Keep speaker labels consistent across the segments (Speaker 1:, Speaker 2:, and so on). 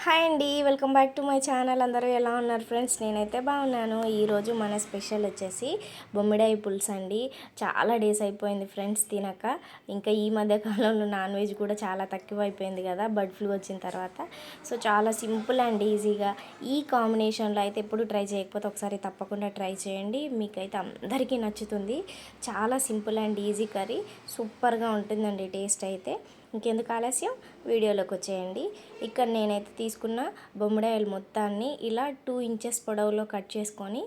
Speaker 1: Hi అండి, welcome back to my channel. అందరూ ఎలా ఉన్నారు ఫ్రెండ్స్? నేనైతే బాగున్నాను. ఈరోజు మన స్పెషల్ వచ్చేసి బొమ్మిడాయి పులుసు అండి. చాలా డేస్ అయిపోయింది ఫ్రెండ్స్ తినక. ఇంకా ఈ మధ్య కాలంలో నాన్ వెజ్ కూడా చాలా తక్కువ అయిపోయింది కదా, బర్డ్ ఫ్లూ వచ్చిన తర్వాత. సో చాలా సింపుల్ అండ్ ఈజీగా ఈ కాంబినేషన్లో అయితే ఎప్పుడు ట్రై చేయకపోతే ఒకసారి తప్పకుండా ట్రై చేయండి. మీకైతే అందరికీ నచ్చుతుంది. చాలా సింపుల్ అండ్ ఈజీ కర్రీ, సూపర్గా ఉంటుందండి టేస్ట్ అయితే. ఇంకెందుకు ఆలస్యం, వీడియోలోకి వచ్చేయండి. ఇక్కడ నేనైతే తీసుకున్న బొమ్మిడాయిలు మొత్తాన్ని ఇలా 2 ఇంచెస్ పొడవులో కట్ చేసుకొని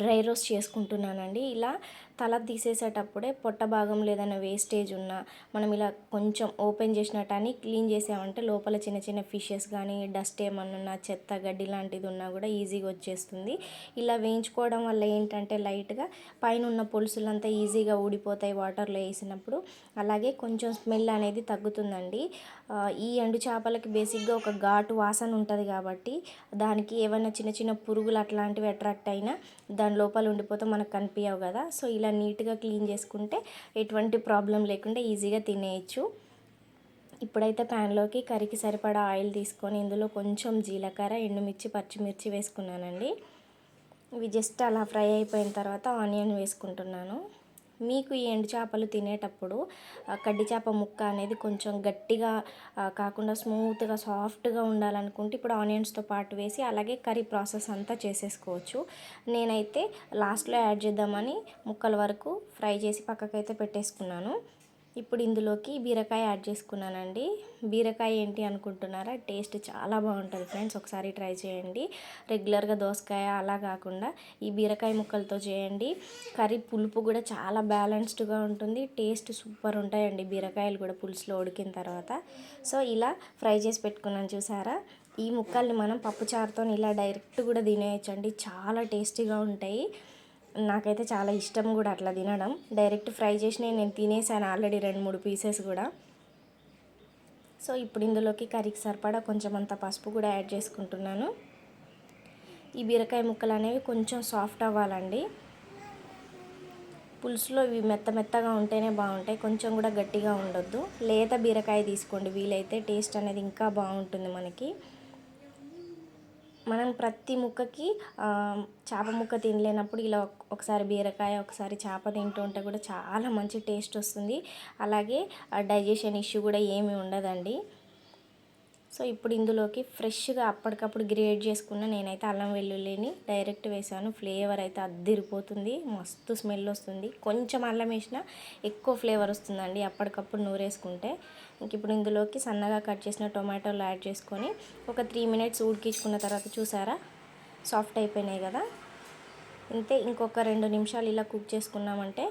Speaker 1: డ్రై రోస్ట్ చేసుకుంటున్నానండి. ఇలా తల తీసేసేటప్పుడే పొట్ట భాగం ఏదైనా వేస్టేజ్ ఉన్నా మనం ఇలా కొంచెం ఓపెన్ చేసినట్టని క్లీన్ చేసామంటే లోపల చిన్న చిన్న ఫిషెస్ కానీ డస్ట్ ఏమన్నా చెత్త గడ్డి లాంటిది ఉన్నా కూడా ఈజీగా వచ్చేస్తుంది. ఇలా వేయించుకోవడం వల్ల ఏంటంటే లైట్గా పైన ఉన్న పులుసులంతా ఈజీగా ఊడిపోతాయి వాటర్లో వేసినప్పుడు. అలాగే కొంచెం స్మెల్ అనేది తగ్గుతుందండి. ఈ ఎండు చేపలకి బేసిక్గా ఒక ఘాటు వాసన ఉంటుంది కాబట్టి దానికి ఏమైనా చిన్న చిన్న పురుగులు అట్లాంటివి అట్రాక్ట్ అయినా దాని లోపల ఉండిపోతే మనకు కనిపించవు కదా. సో ఇలా నీట్గా క్లీన్ చేసుకుంటే ఎటువంటి ప్రాబ్లం లేకుండా ఈజీగా తినేయచ్చు. ఇప్పుడైతే ప్యాన్లోకి కర్రీకి సరిపడా ఆయిల్ తీసుకొని ఇందులో కొంచెం జీలకర్ర, ఎండుమిర్చి, పచ్చిమిర్చి వేసుకున్నానండి. ఇవి జస్ట్ అలా ఫ్రై అయిపోయిన తర్వాత ఆనియన్ వేసుకుంటున్నాను. మీకు ఈ ఎండు చేపలు తినేటప్పుడు కడ్డి చేప ముక్క అనేది కొంచెం గట్టిగా కాకుండా స్మూత్గా సాఫ్ట్గా ఉండాలనుకుంటే ఇప్పుడు ఆనియన్స్తో పాటు వేసి అలాగే కర్రీ ప్రాసెస్ అంతా చేసేసుకోవచ్చు. నేనైతే లాస్ట్లో యాడ్ చేద్దామని ముక్కల వరకు ఫ్రై చేసి పక్కకైతే పెట్టేసుకున్నాను. ఇప్పుడు ఇందులోకి బీరకాయ యాడ్ చేసుకున్నానండి. బీరకాయ ఏంటి అనుకుంటున్నారా? టేస్ట్ చాలా బాగుంటుంది ఫ్రెండ్స్, ఒకసారి ట్రై చేయండి. రెగ్యులర్గా దోసకాయ అలా కాకుండా ఈ బీరకాయ ముక్కలతో చేయండి. కర్రీ పులుపు కూడా చాలా బ్యాలెన్స్డ్గా ఉంటుంది. టేస్ట్ సూపర్ ఉంటాయండి బీరకాయలు కూడా పులుసులో ఉడికిన తర్వాత. సో ఇలా ఫ్రై చేసి పెట్టుకున్నాను చూసారా. ఈ ముక్కల్ని మనం పప్పుచారుతో ఇలా డైరెక్ట్ కూడా తినేయచ్చండి, చాలా టేస్టీగా ఉంటాయి. నాకైతే చాలా ఇష్టం కూడా అట్లా తినడం. డైరెక్ట్ ఫ్రై చేసినవి నేను తినేసాను ఆల్రెడీ 2-3 పీసెస్ కూడా. సో ఇప్పుడు ఇందులోకి కర్రీకి సరిపడా కొంచెం అంత పసుపు కూడా యాడ్ చేసుకుంటున్నాను. ఈ బీరకాయ ముక్కలు అనేవి కొంచెం సాఫ్ట్ అవ్వాలండి. పులుసులో ఇవి మెత్తగా ఉంటేనే బాగుంటాయి, కొంచెం కూడా గట్టిగా ఉండొద్దు. లేత బీరకాయ తీసుకోండి వీలైతే, టేస్ట్ అనేది ఇంకా బాగుంటుంది మనకి. మనం ప్రతి ముక్కకి చేప ముక్క తినలేనప్పుడు ఇలా ఒకసారి బీరకాయ ఒకసారి చేప తింటూ ఉంటే కూడా చాలా మంచి టేస్ట్ వస్తుంది. అలాగే డైజెషన్ ఇష్యూ కూడా ఏమీ ఉండదండి. సో ఇప్పుడు ఇందులోకి ఫ్రెష్గా అప్పటికప్పుడు గ్రేట్ చేసుకున్న నేనైతే అల్లం వెల్లుల్లిని డైరెక్ట్ వేసాను. ఫ్లేవర్ అయితే అద్దిరిపోతుంది, మస్తు స్మెల్ వస్తుంది. కొంచెం అల్లం వేసినా ఎక్కువ ఫ్లేవర్ వస్తుందండి అప్పటికప్పుడు నూరేసుకుంటే. ఇంక ఇప్పుడు ఇందులోకి సన్నగా కట్ చేసిన టొమాటోలు యాడ్ చేసుకొని ఒక 3 మినిట్స్ ఉడికించుకున్న తర్వాత చూసారా సాఫ్ట్ అయిపోయినాయి కదా. అంతే, ఇంకొక 2 నిమిషాలు ఇలా కుక్ చేసుకున్నామంటే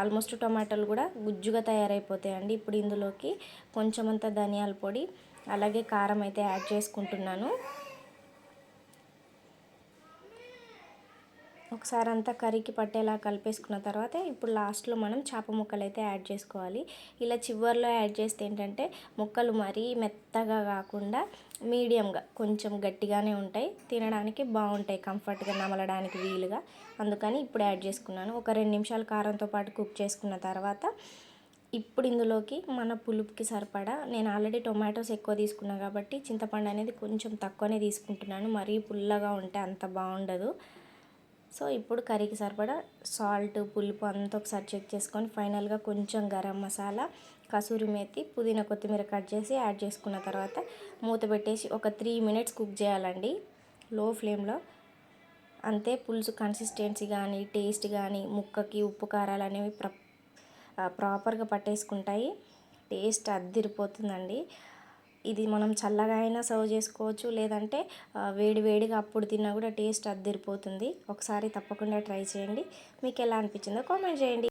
Speaker 1: ఆల్మోస్ట్ టొమాటోలు కూడా గుజ్జుగా తయారైపోతాయండి. ఇప్పుడు ఇందులోకి కొంచెం అంత ధనియాల పొడి అలాగే కారం అయితే యాడ్ చేసుకుంటున్నాను. ఒకసారి అంతా కర్రీకి పట్టేలా కలిపేసుకున్న తర్వాత ఇప్పుడు లాస్ట్లో మనం చేప ముక్కలు అయితే యాడ్ చేసుకోవాలి. ఇలా చివర్లో యాడ్ చేస్తే ఏంటంటే ముక్కలు మరీ మెత్తగా కాకుండా మీడియంగా కొంచెం గట్టిగానే ఉంటాయి, తినడానికి బాగుంటాయి, కంఫర్ట్గా నమలడానికి వీలుగా. అందుకని ఇప్పుడు యాడ్ చేసుకున్నాను. ఒక 2 నిమిషాలు కారంతో పాటు కుక్ చేసుకున్న తర్వాత ఇప్పుడు ఇందులోకి మన పులుపుకి సరిపడా, నేను ఆల్రెడీ టొమాటోస్ ఎక్కువ తీసుకున్నాను కాబట్టి చింతపండు అనేది కొంచెం తక్కువనే తీసుకుంటున్నాను, మరీ పుల్లగా ఉంటే అంత బాగుండదు. సో ఇప్పుడు కర్రీకి సరిపడా సాల్ట్, పులుపు అంతా ఒకసారి చెక్ చేసుకొని ఫైనల్గా కొంచెం గరం మసాలా, కసూరి మేతి, పుదీనా, కొత్తిమీర కట్ చేసి యాడ్ చేసుకున్న తర్వాత మూత పెట్టేసి ఒక 3 మినిట్స్ కుక్ చేయాలండి లో ఫ్లేమ్లో. అంతే, పులుసు కన్సిస్టెన్సీ కానీ టేస్ట్ కానీ ముక్కకి ఉప్పు కారాలు అనేవి ప్రాపర్గా పట్టేసుకుంటాయి. టేస్ట్ అద్దిరిపోతుందండి. ఇది మనం చల్లగా అయినా సర్వ్ చేసుకోవచ్చు, లేదంటే వేడిగా అప్పుడు తిన్నా కూడా టేస్ట్ అద్దిరిపోతుంది. ఒకసారి తప్పకుండా ట్రై చేయండి. మీకు ఎలా అనిపించిందో కామెంట్ చేయండి.